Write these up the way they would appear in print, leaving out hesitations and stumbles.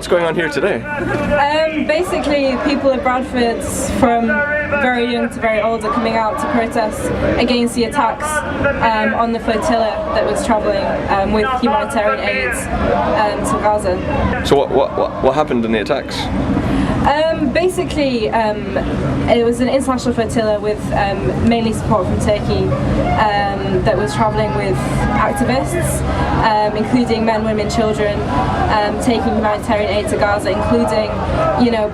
what's going on here today? Basically, people of Bradford, from very young to very old, are coming out to protest against the attacks on the flotilla that was travelling with humanitarian aid to Gaza. So what happened in the attacks? Basically, it was an international flotilla with mainly support from Turkey that was travelling with activists, including men, women, children, taking humanitarian aid to Gaza, including,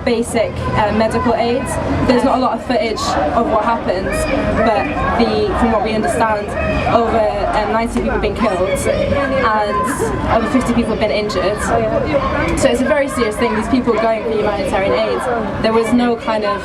basic medical aid. There's not a lot of footage of what happens, but from what we understand, over 90 people have been killed and over 50 people have been injured. So it's a very serious thing. These people are going for humanitarian aid. There was no kind of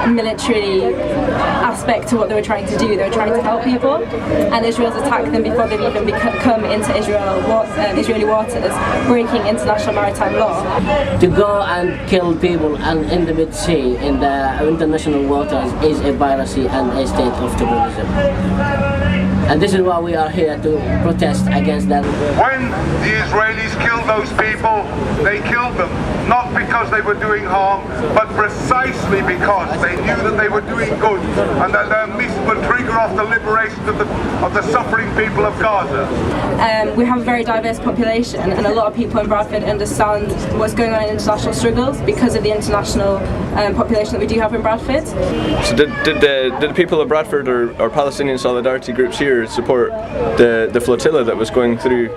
military aspect to what they were trying to do. They were trying to help people, and Israel's attacked them before they've even come into Israeli waters, breaking international maritime law. To go and kill people and in the mid-sea, in the international waters, is a piracy and a state of terrorism. And this is why we are here to protest against that. When the Israelis killed those people, they killed them not because they were doing harm, but precisely because they knew that they were doing good and that their mission would trigger off the liberation of the suffering people of Gaza. We have a very diverse population, and a lot of people in Bradford understand what's going on in international struggles because of the international population that we do have in Bradford. So did the people of Bradford or Palestinian solidarity groups here support the flotilla that was going through?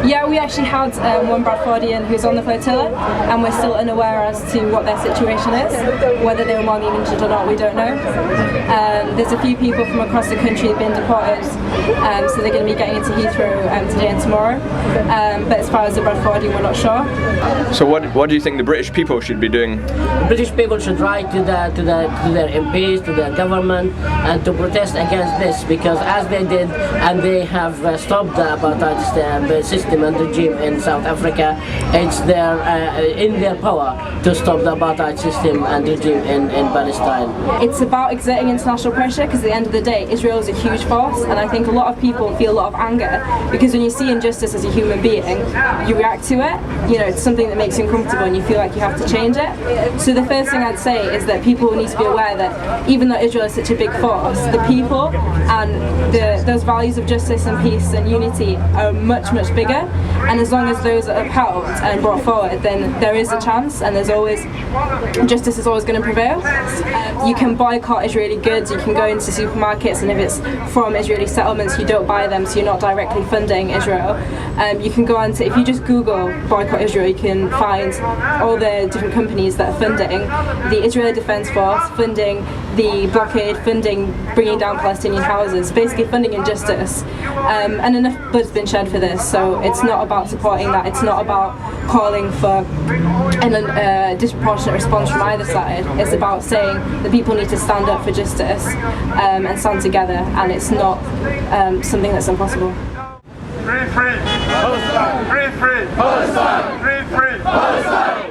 Yeah, we actually had one Bradfordian who's on the flotilla, and we're still unaware as to what their situation is. Whether they were mortally injured or not, we don't know. There's a few people from across the country who've been deported, so they're going to be getting into Heathrow today and tomorrow. But as far as the Bradfordian, we're not sure. So what do you think the British people should be doing? The British people should write to their MPs, to their government, and to protest against this, because as they did, and they have stopped the apartheid system and regime in South Africa, it's in their power to stop the apartheid system and regime in Palestine. It's about exerting international pressure, because at the end of the day, Israel is a huge force, and I think a lot of people feel a lot of anger because when you see injustice as a human being, you react to it. It's something that makes you uncomfortable and you feel like you have to change it. So the first thing I'd say is that people need to be aware that even though Israel is such a big force, the people and those values of justice and peace and unity are much, much bigger, and as long as those are upheld and brought forward, then there is a chance, and justice is always going to prevail. You can boycott Israeli goods, you can go into supermarkets, and if it's from Israeli settlements, you don't buy them, so you're not directly funding Israel. You can go on to, if you just Google boycott Israel, you can find all the different companies that are funding the Israeli Defense Force, funding the blockade, funding bringing down Palestinian houses, basically funding injustice. And enough blood's been shed for this, so it's not about supporting that, it's not about calling for a disproportionate response from either side. It's about saying that people need to stand up for justice and stand together, and it's not something that's impossible. Free, free, Palestine! Free, free, Palestine! Free, free, Palestine!